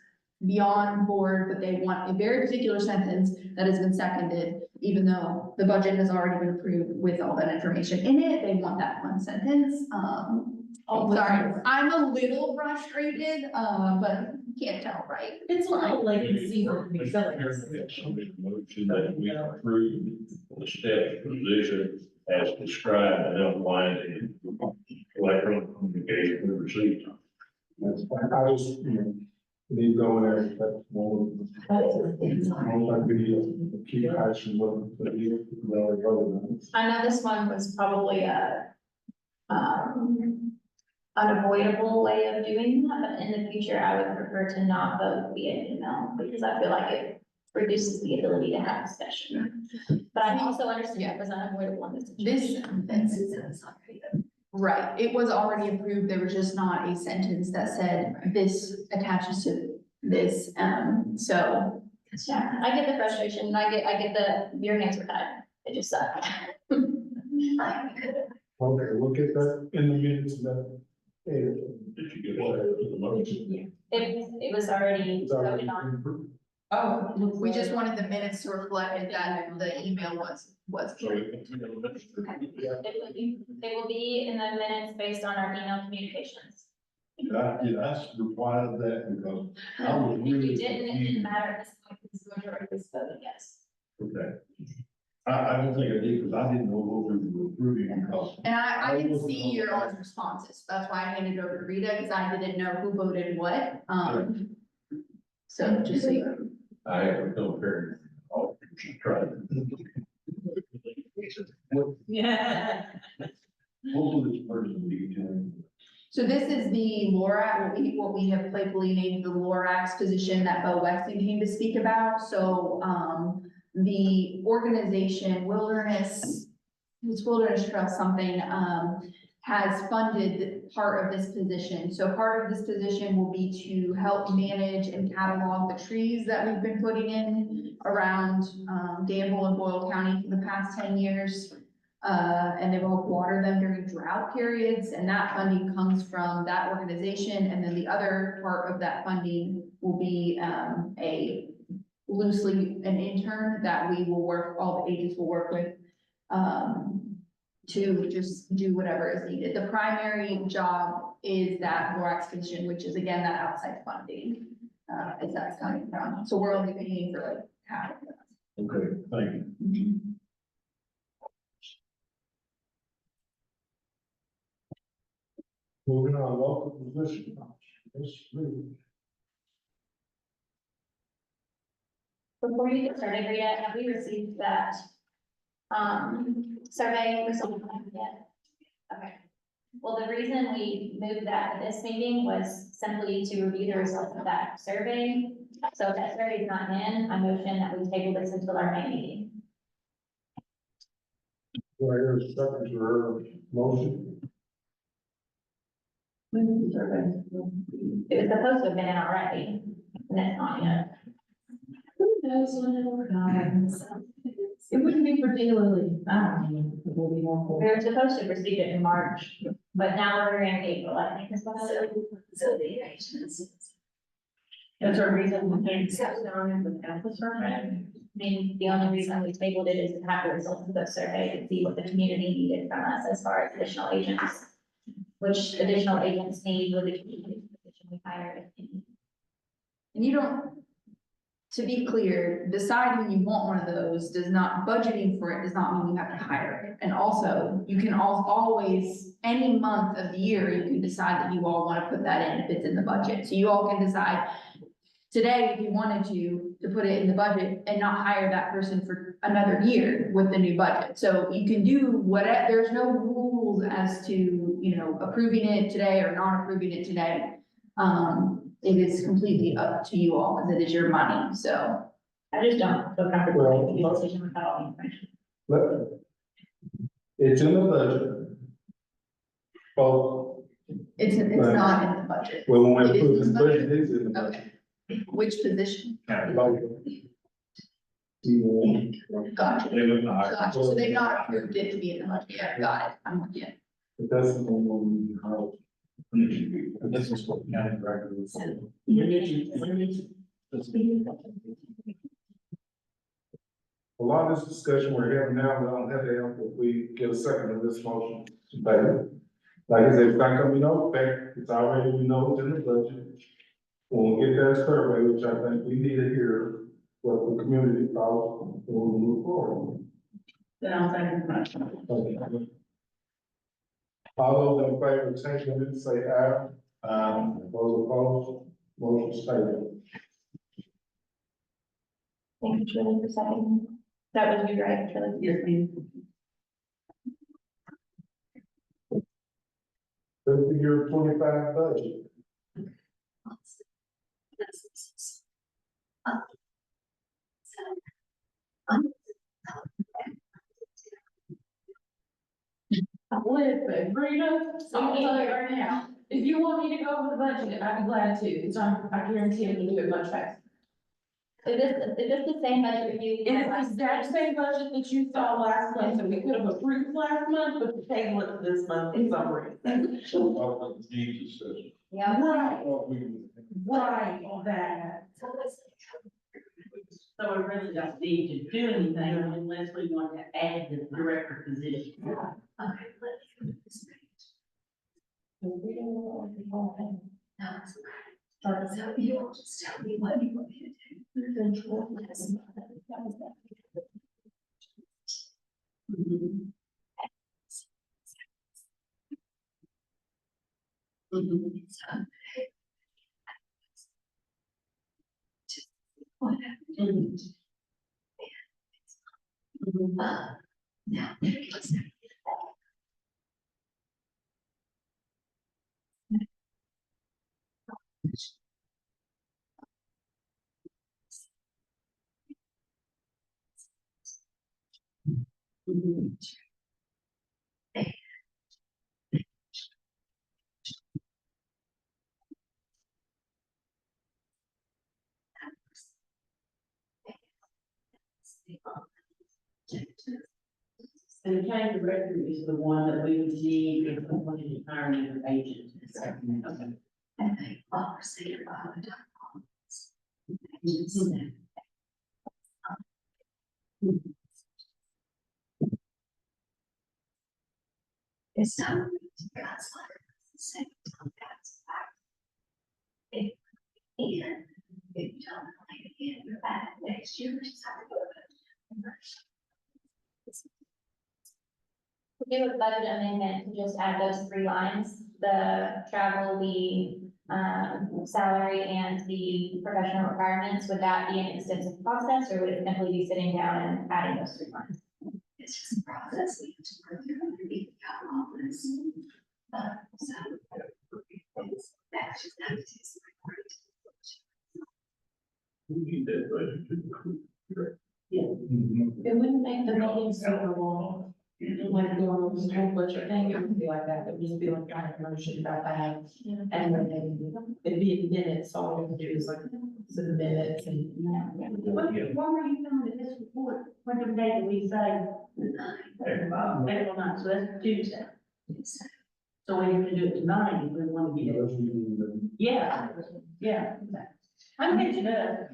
beyond board, but they want a very particular sentence that has been seconded, even though the budget has already been approved with all that information in it, they want that one sentence, sorry, I'm a little frustrated, but you can't tell, right? It's a little late in the season to be Mr. selling. Chairman, somebody motion that we approve the steps position as described and outlined in electronic communication we received. That's fine. I just, need to go in there, that's one. I don't like we keep action with, but you already voted on it. I know this one was probably a, unavoidable way of doing that, but in the future, I would prefer to not vote via email, because I feel like it reduces the ability to have discussion. But I also understand it was unavoidable in this situation. Right, it was already approved, there was just not a sentence that said this attaches to this, so. Yeah, I get the frustration, and I get your hands were tied, it just sucked. Okay, we'll get that in the minutes then. Did you get that to the motion? It was already It's already voted on. approved. Oh, we just wanted the minutes to reflect that the email was. So we can- It will be in the minutes based on our email communications. Did I reply to that because I was If really you didn't, it didn't confused. matter at this point, because the majority was voting yes. Okay. I don't think I did because I didn't know what we were approving because And I didn't see your all's responses, that's why I handed it over to Rita, because I didn't know who voted what, so just so you know. I have no parent. Oh, she tried. Yeah. What will this person be doing? So this is the LORAC, what we have playfully named the LORAX position that Bo Wexton came to speak about. So, the organization it's Wilderness Trail something, has funded part of this position. So part of this position will be to help manage and catalog the trees that we've been putting in around, Danville and Boyle County for the past 10 years. And they will water them during drought periods, and that funding comes from that organization. And then the other part of that funding will be, loosely an intern that we will work, all the agents will work with, to just do whatever is needed. The primary job is that Borax position, which is again, that outside funding, is that's coming from. So we're only paying for like half of that. Okay, thank you. Moving on, local position. Yes, really. Before you get started, Rita, have we received that, survey result yet? Okay. Well, the reason we moved that to this meeting was simply to review the results of that survey. So if that survey is not in, I motion that we table this until our May meeting. Do I hear a second to her motion? It was supposed to have been in already, and it's not yet. Who knows when it will come? It wouldn't be particularly, I don't know, it will be more. We were supposed to receive it in March, but now we're in April, I think is what it is. So the arrangements. That's our reason we can't set down in the campus survey. I mean, the only reason we tabled it is to have the results of the survey to see what the community needed from us as far as additional agents. Which additional agents need with the community position we hired. if any. And you don't, to be clear, deciding you want one of those does not, budgeting for it does not mean you have to hire it. And also, you can always, any month of the year, you can decide that you all want to put that in if it's in the budget. So you all can decide today, if you wanted to put it in the budget and not hire that person for another year with the new budget. So you can do whatever, there's no rules as to, you know, approving it today or not approving it today. It is completely up to you all, because it is your money, so. I just don't feel comfortable making a decision without all the information. But it's in the budget. Oh, It's not in the budget. well, when It we is put in this the budget, it's in the budget. Okay. Which position? Local. Gotcha. They look higher. Gotcha. So they've not approved it to be in the budget yet. Got it. I'm with you. But that's the one we have. This is what the county director was saying. A lot of this discussion we're having now, we don't have to have, if we get a second of this motion. But like I said, it's not coming up, back, it's already, we know it's in the budget. When we get that survey, which I think we need to hear what the community thought, we'll move forward. Then I'll second the motion. Okay. All those in favor of taking it, say aye. Those opposed, motion stated. Thank you, Shirley, for seconding. That was you, right, Shirley? Yes, ma'am. Fiscal year 25 budget. Listen, Rita, I'll tell you right now, if you want me to go over the budget, I'd be glad to, because I guarantee I can do it much faster. Is this the same budget review? It is the exact same budget that you saw last month, and we could have approved last month, but the table it this month is over. Yeah. Right, right, that. So we really don't need to do anything unless we want to add the director position. So you will just tell me what you want me to do. What happened? Now, And the county director is the one that we would need if we wanted to hire another agent. and they are saying about it. It's time to God's letter. Same time God's back. If you don't like it, you're back next year. Just have to go back. Do a budget amendment to just add those 3 lines, the travel, the salary and the professional requirements. Would that be an extensive process, or would it simply be sitting down and adding those 3 lines? It's just a process we have to work through and we got all this. So. That's just how it is. We need that budget to. It wouldn't make the meeting super long. Like going over this whole budget thing, it would be like that, it would just be like kind of motion about that. And then it'd be minutes, all we have to do is like, some minutes and. What were you coming to this report? What day did we say? April 9th, so that's Tuesday. So we have to do it tonight if we want to get it. Yeah, yeah. I'm catching up.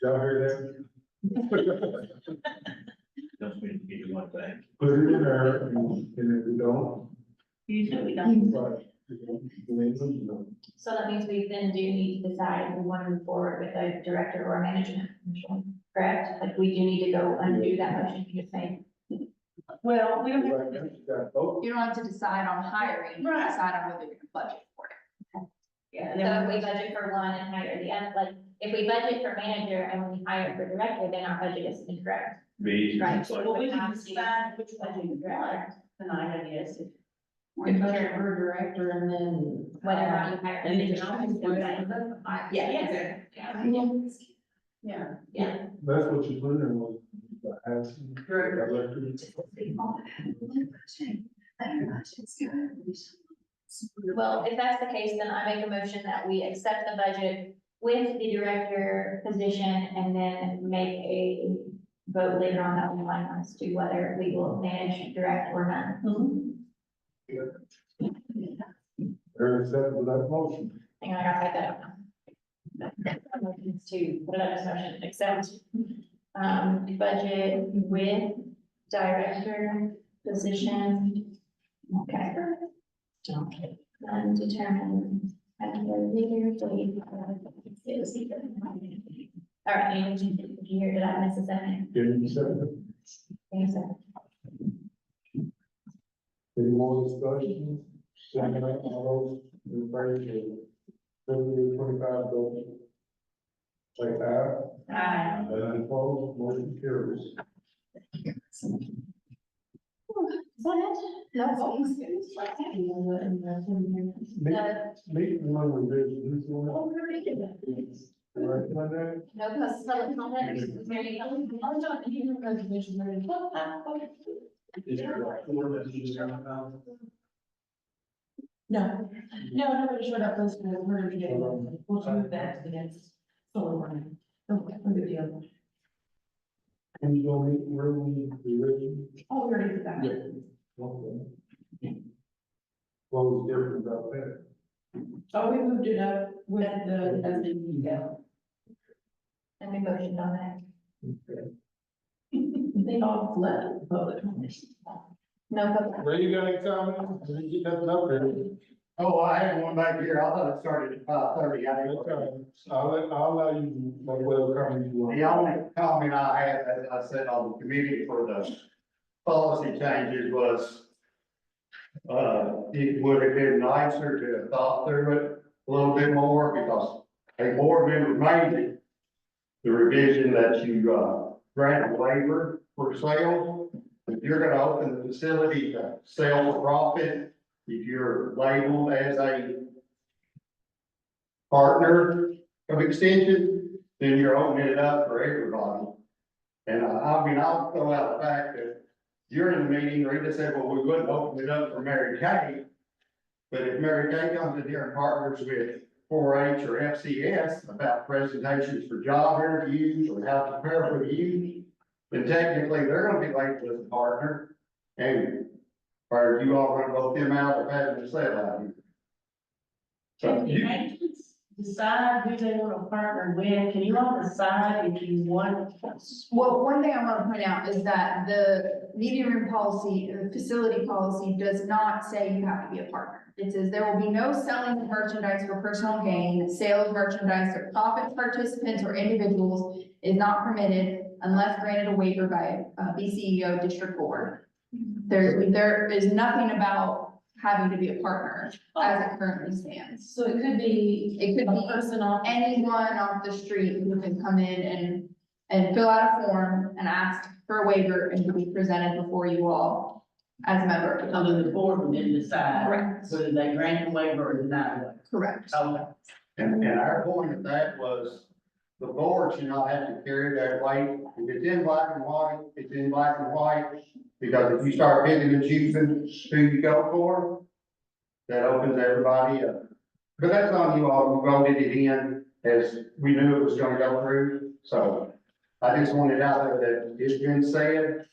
Y'all hear that? Just mean to get you one thing. Put it in there, and if we don't, Usually we don't. right. So that means we then do need to decide if we want to move forward with a director or a management, correct? Like, we do need to go undo that motion you just made. Well, we don't have Right now, you got both. You don't have to decide on hiring, you Right. decide on whether you're gonna budget for it. Yeah, So if we budget for one and hire the other, like, if we budget for manager and we hire for director, then our budget is incorrect. Be. Right. well, we can decide which budget we want tonight, I guess. We budget for a director and then. Whether or not you hire. And then you can always do that. Yeah. Yeah. Yeah. That's what you put in was, asking. Well, if that's the case, then I make a motion that we accept the budget with the director position and then make a vote later on that line as to whether we will manage, direct, or none. Very acceptable, that motion. Hang on, I gotta write that up. Motions to put it up as motion, accept, budget with director position. Okay. Okay. Undetermined. And the leader, all right, and did you hear, did I miss a second? Any second? Any more discussion? Second, all those in favor of 25 votes. Say aye. Aye. And opposed, motion carries. Is that it? No. Meet one with this one. Oh, we're making that. Right, like that? No public comment. There you go. Oh, no, you know, resolution, ready. No, nobody showed up, those, we're gonna be getting, we'll move that to the next solar one. Okay, no good deal. And you gonna meet really, really? Oh, we already did that. Okay. What was different about that? Oh, we moved it up with the, as the, yeah. And we motioned on that. They all left public comment. No public. Ray, you got any comments? Did you get nothing up there? Oh, I had one back here, I thought it started at 5:30. I didn't. Okay, I'll allow you, whatever comment you want. The only comment I had, as I said on the committee for the policy changes was, it would have been nicer to have thought through it a little bit more, because a board member made it. The revision that you, grant a waiver for sales, if you're gonna open the facility to sell for profit, if you're labeled as a partner of extension, then you're opening it up for everybody. And I mean, I'll throw out the fact that during the meeting, Rita said, well, we wouldn't open it up for Mary Kay. But if Mary Kay comes in here and partners with 4-H or FCS about presentations for job interviews or how to prepare for the union, then technically they're gonna be labeled as a partner. And are you all gonna vote them out of having to sell out here? So Can the you, agents decide who they want to partner with? Can you all decide if you want? Well, one thing I want to point out is that the meeting room policy, the facility policy does not say you have to be a partner. It says there will be no selling of merchandise for personal gain, sales of merchandise or profit participants or individuals is not permitted unless granted a waiver by BCEO District Board. There is nothing about having to be a partner as it currently stands. So it could be. It could a be person off. anyone off the street who can come in and fill out a form and ask for a waiver and to be presented before you all as a member of the Other public. the board would then decide Correct. whether they grant the waiver or deny the waiver. Correct. Okay. and our point of that was, the board should not have to carry that weight. If it's in black and white, it's in black and white. Because if you start picking and choosing who you go for, that opens everybody up. But that's on you all, who voted it in as we knew it was gonna go through. So I just wanted out there that it's been said,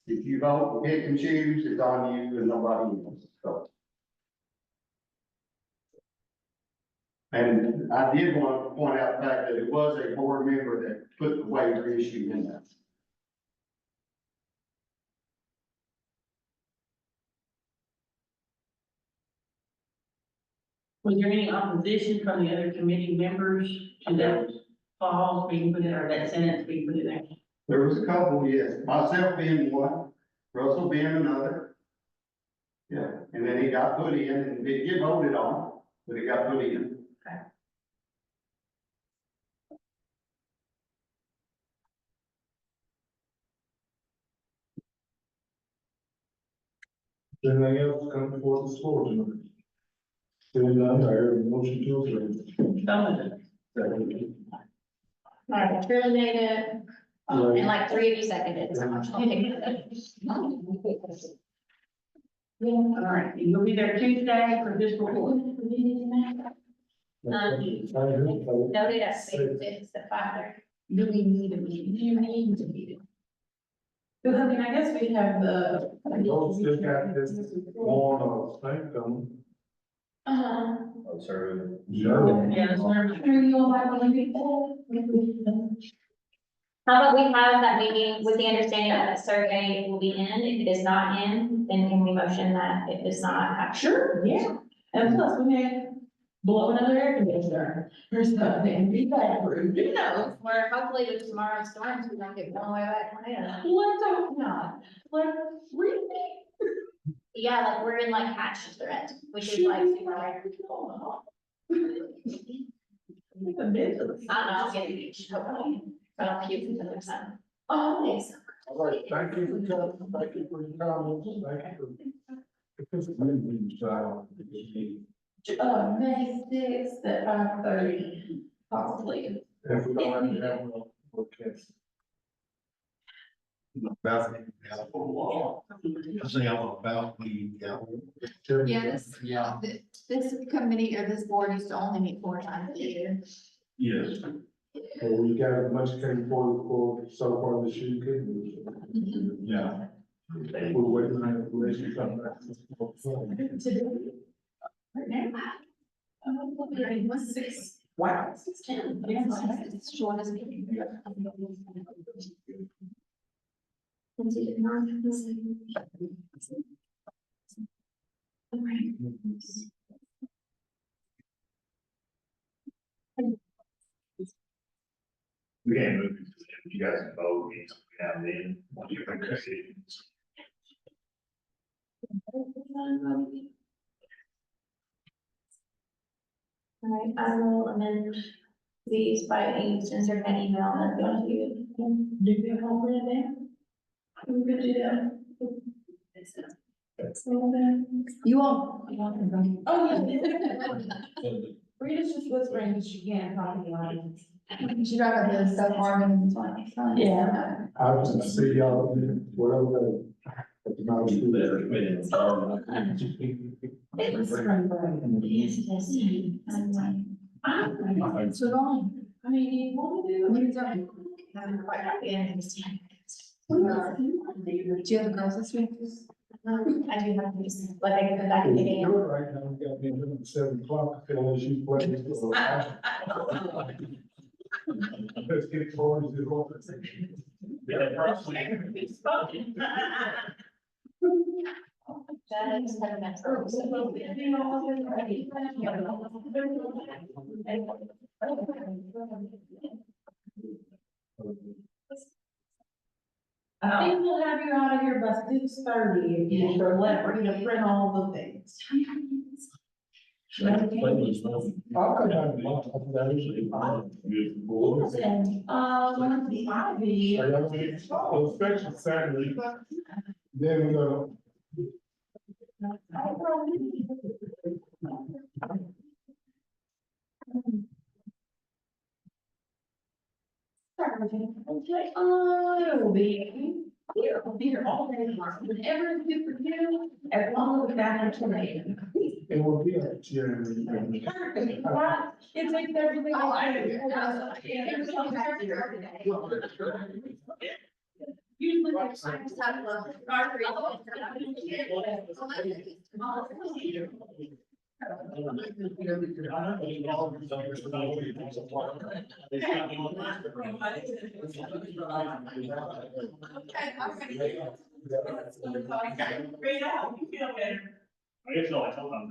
if you vote, pick and choose, it's on you and nobody else, so. And I did want to point out the fact that it was a board member that put the waiver issue in there. Was there any opposition from the other committee members to that clause being put in, or that sentence being put in there? There was a couple, yes, myself being one, Russell being another. Yeah, and then he got put in, and it get voted on, but it got put in. Anything else come before the floor tonight? Seeing none, I hear a motion to adjourn. Second. All right, terminated. Oh, and like 3 of you seconded. So All right, you'll be there Tuesday for this report. Noted at 6 at 5:30. Do we need a meeting? You need to be. Because I mean, I guess we have the. Don't still got this on, thing coming. Uh-huh. Sure. Yeah, that's what I'm- Sure, you all might want to meet that. How about we have that meeting with the understanding that the survey will be in? If it is not in, then can we motion that it does not have? Sure, yeah. And plus, we may blow another air conditioner or something, and be that rude, who knows? Where hopefully with tomorrow's storms, we don't get blown away by tornadoes. Let's hope not. Let's really. Yeah, like we're in like hatch threat, which is like super rare. Eventually. I don't know, I'll get a beach, hopefully. I don't puke until there's sun. Oh, Yes. All right, thank you for coming, thank you for your comments, thank you for. May 6th at 5:30, possibly. If we don't have to have one, we'll cancel. Yeah, this committee or this board used to only meet 4 times a year. Yes. So we got as much came for so far this year, could Yeah. we're waiting on information coming back. Right now. What's 6? Wow, 6:10. It's shortest meeting. We can't move it, you guys can vote, we have then, once you make decisions. All right, I will amend these by insert an email and go to you. Do you have home in there? We could do that. You all. Oh, yeah. Rita's just whispering that she can't talk to you. She drive the stuff farming. Yeah. I'll just see y'all, whatever. It's spring break. Yes, it is. So long. I mean, you want to do it? I'm quite happy and Do you have the girls this week? I do have these, but I go back If to you the do it right now, we got me at 7 o'clock, unless you play this. Let's get forward to the office. that is kind of I think we'll have you out of here by 6:30 if you just let Rita print all the things. I'll come down tomorrow. I'll be. Inspection Saturday. Then we're gonna. Okay, it'll be here, I'll be here all day tomorrow, whenever it's good for you, as long as it's down to me. It will be a chair. Right, it takes everything. Oh, Usually. I just have I guess all I told them.